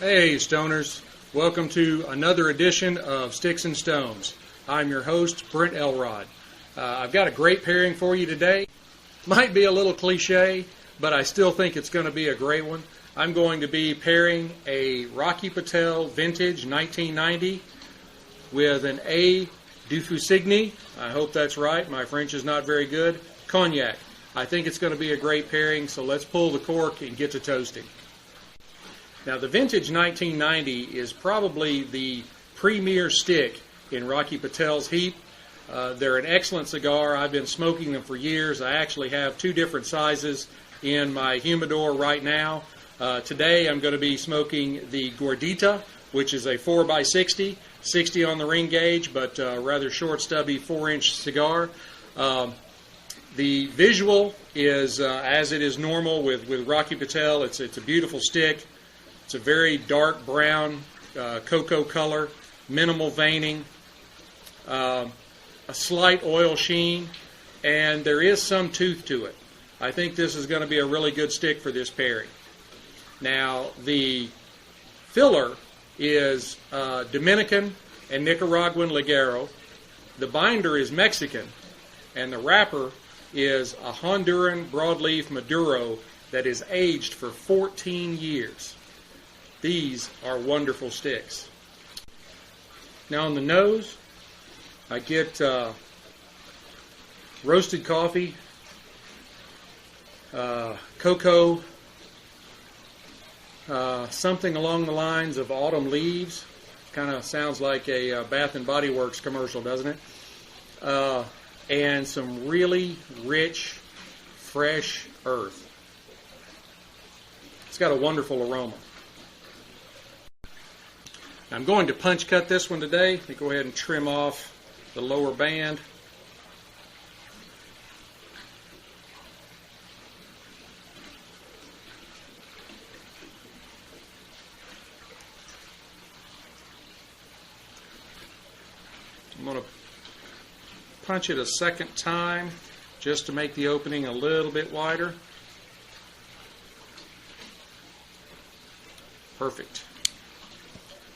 Hey Stoners, welcome to another edition of Sticks and Stones. I'm your host, Brent Elrod. I've got a great pairing for you today. Might be a little cliche, but I still think it's going to be a great one. I'm going to be pairing a Rocky Patel Vintage 1990 with an A. de Fussigny, I hope that's right, my French is not very good, Cognac. I think it's going to be a great pairing, so let's pull the cork and get to toasting. Now, the Vintage 1990 is probably the premier stick in Rocky Patel's heap. They're an excellent cigar. I've been smoking them for years. I actually have two different sizes in my humidor right now. Today I'm going to be smoking the Gordita, which is a 4x60, 60 on the ring gauge, but rather short, stubby 4-inch cigar. The visual is as it is normal with Rocky Patel. It's a beautiful stick. It's a very dark brown cocoa color, minimal veining, a slight oil sheen, and there is some tooth to it. I think this is going to be a really good stick for this pairing. Now, the filler is Dominican and Nicaraguan Ligero. The binder is Mexican, and the wrapper is a Honduran broadleaf Maduro that is aged for 14 years. These are wonderful sticks. Now on the nose, I get roasted coffee, cocoa, something along the lines of autumn leaves. Kind of sounds like a Bath and Body Works commercial, doesn't it? And some really rich, fresh earth. It's got a wonderful aroma. I'm going to punch cut this one today. Let me go ahead and trim off the lower band. I'm going to punch it a second time just to make the opening a little bit wider. Perfect.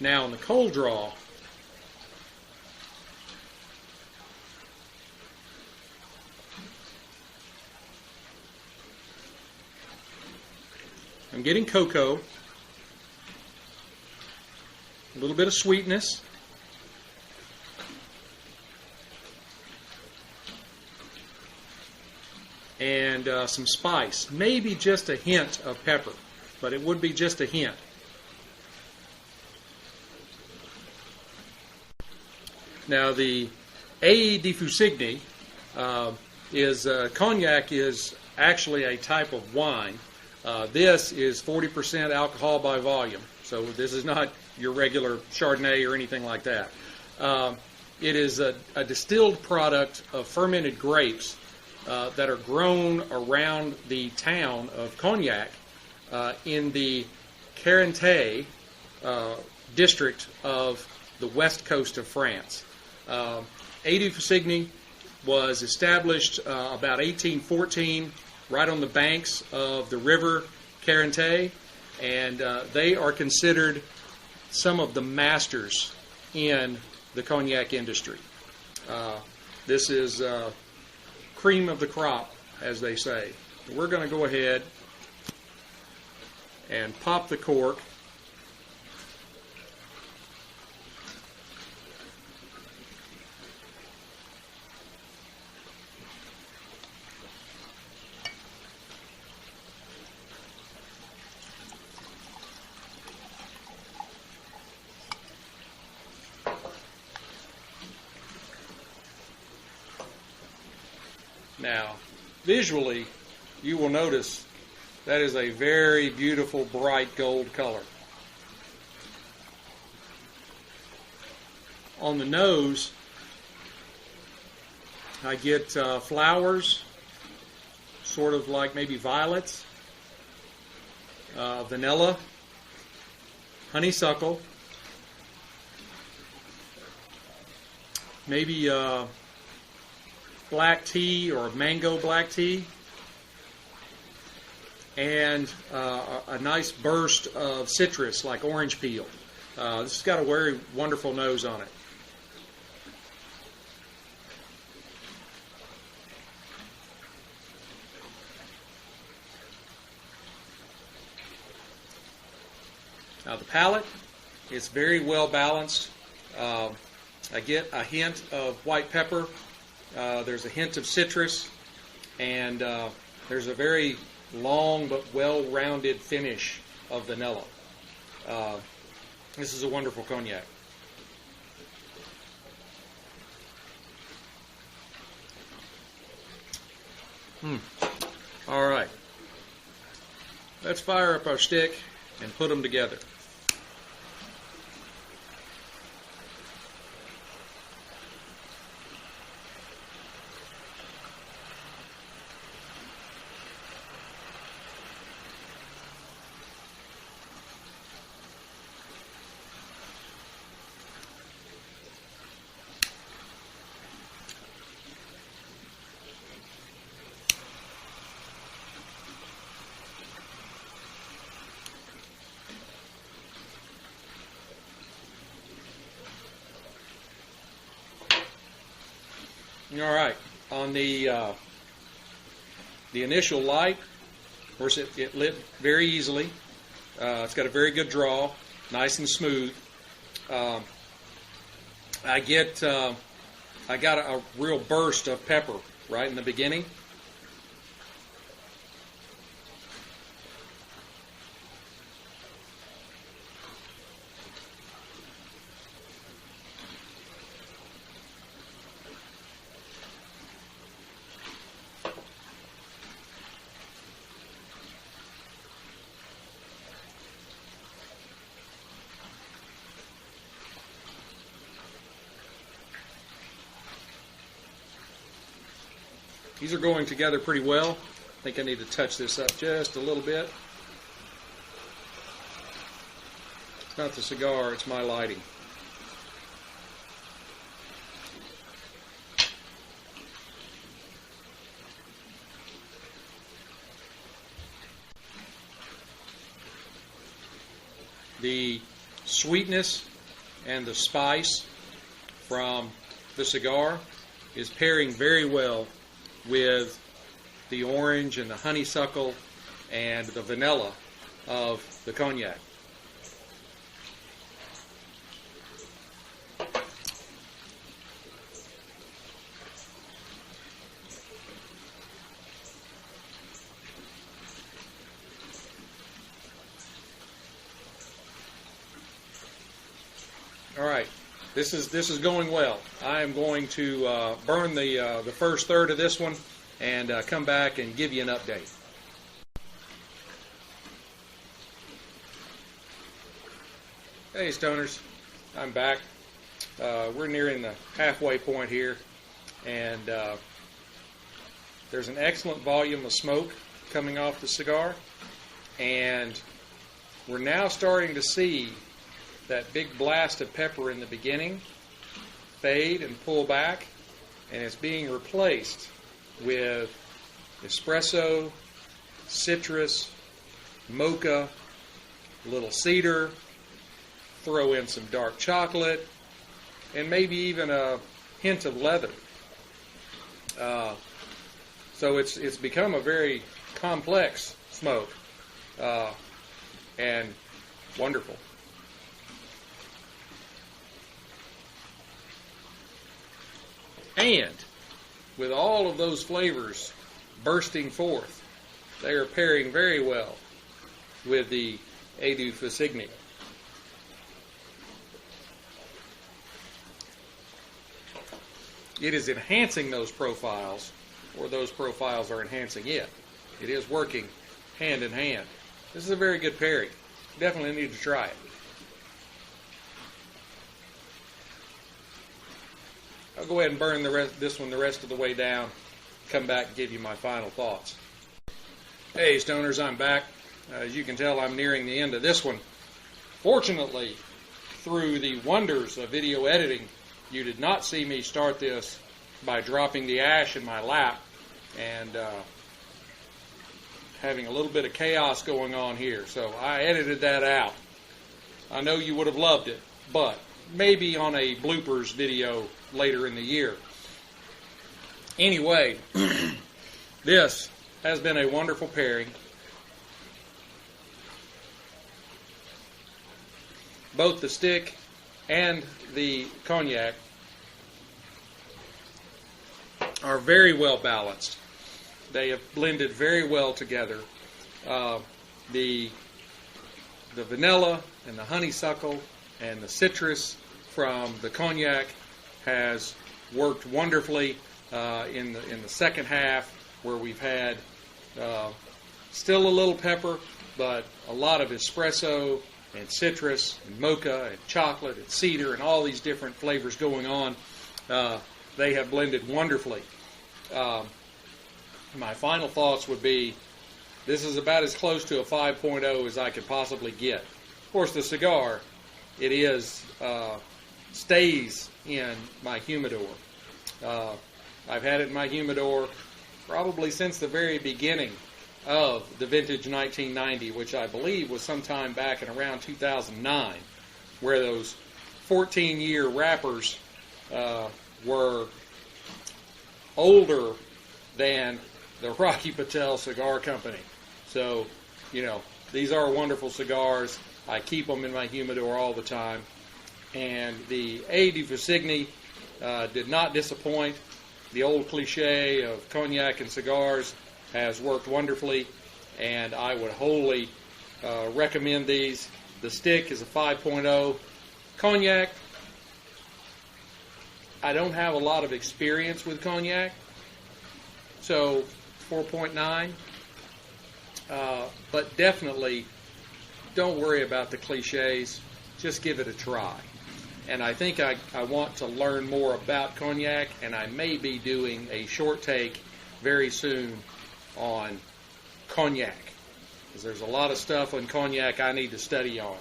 Now on the cold draw, I'm getting cocoa, a little bit of sweetness, and some spice, maybe just a hint of pepper, but it would be just a hint. Now the A. de Fussigny cognac is actually a type of wine. This is 40% alcohol by volume, so this is not your regular Chardonnay or anything like that. It is a distilled product of fermented grapes that are grown around the town of Cognac in the Charente district of the west coast of France. A. de Fussigny was established about 1814 right on the banks of the river Charente, and they are considered some of the masters in the cognac industry. This is cream of the crop, as they say. We're going to go ahead and pop the cork. Now, visually, you will notice that is a very beautiful, bright gold color. On the nose, I get flowers, sort of like maybe violets, vanilla, honeysuckle, maybe black tea or mango black tea, and a nice burst of citrus like orange peel. This has got a very wonderful nose on it. Now the palate is very well balanced. I get a hint of white pepper. There's a hint of citrus, and there's a very long but well-rounded finish of vanilla. This is a wonderful cognac. All right. Let's fire up our stick and put them together. All right, on the initial light, of course it lit very easily. It's got a very good draw, nice and smooth. I got a real burst of pepper right in the beginning. These are going together pretty well. I think I need to touch this up just a little bit. It's not the cigar, it's my lighting. The sweetness and the spice from the cigar is pairing very well with the orange and the honeysuckle and the vanilla of the cognac. All right. This is going well. I am going to burn the first third of this one and come back and give you an update. Hey Stoners, I'm back. We're nearing the halfway point here, and there's an excellent volume of smoke coming off the cigar, and we're now starting to see that big blast of pepper in the beginning fade and pull back, and it's being replaced with espresso, citrus, mocha, a little cedar, throw in some dark chocolate, and maybe even a hint of leather. So it's become a very complex smoke, and wonderful. And with all of those flavors bursting forth, they are pairing very well with the Eau de Fussigny. It is enhancing those profiles, or those profiles are enhancing it. It is working hand in hand. This is a very good pairing. Definitely need to try it. I'll go ahead and burn this one the rest of the way down, come back and give you my final thoughts. Hey Stoners, I'm back. As you can tell, I'm nearing the end of this one. Fortunately, through the wonders of video editing, you did not see me start this by dropping the ash in my lap and having a little bit of chaos going on here, so I edited that out. I know you would have loved it, but maybe on a bloopers video later in the year. Anyway, this has been a wonderful pairing. Both the stick and the cognac are very well balanced. They have blended very well together. The vanilla and the honeysuckle and the citrus from the cognac has worked wonderfully in the second half, where we've had still a little pepper, but a lot of espresso and citrus and mocha and chocolate and cedar and all these different flavors going on. They have blended wonderfully. My final thoughts would be, this is about as close to a 5.0 as I could possibly get. Of course, the cigar, it is stays in my humidor. I've had it in my humidor probably since the very beginning of the vintage 1990, which I believe was sometime back in around 2009, where those 14-year wrappers were older than the Rocky Patel Cigar Company. So, you know, these are wonderful cigars. I keep them in my humidor all the time. And the A. de Fusigny did not disappoint. The old cliche of cognac and cigars has worked wonderfully, and I would wholly recommend these. The stick is a 5.0. Cognac, I don't have a lot of experience with cognac, so 4.9. But definitely don't worry about the cliches. Just give it a try. And I think I want to learn more about cognac, and I may be doing a short take very soon on cognac, because there's a lot of stuff on cognac I need to study on.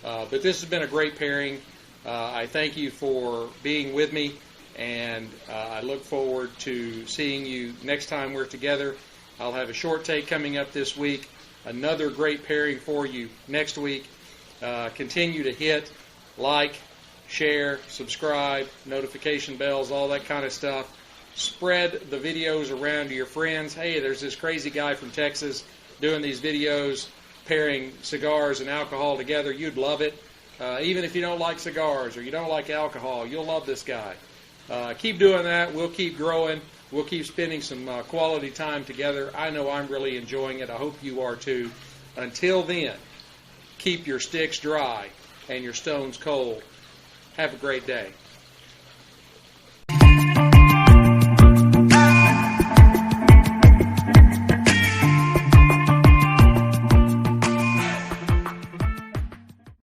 But this has been a great pairing. I thank you for being with me, and I look forward to seeing you next time we're together. I'll have a short take coming up this week, another great pairing for you next week. Continue to hit like, share, subscribe, notification bells, all that kind of stuff. Spread the videos around to your friends. Hey, there's this crazy guy from Texas doing these videos pairing cigars and alcohol together. You'd love it. Even if you don't like cigars or you don't like alcohol, you'll love this guy. Keep doing that. We'll keep growing. We'll keep spending some quality time together. I know I'm really enjoying it. I hope you are too. Until then, keep your sticks dry and your stones cold. Have a great day.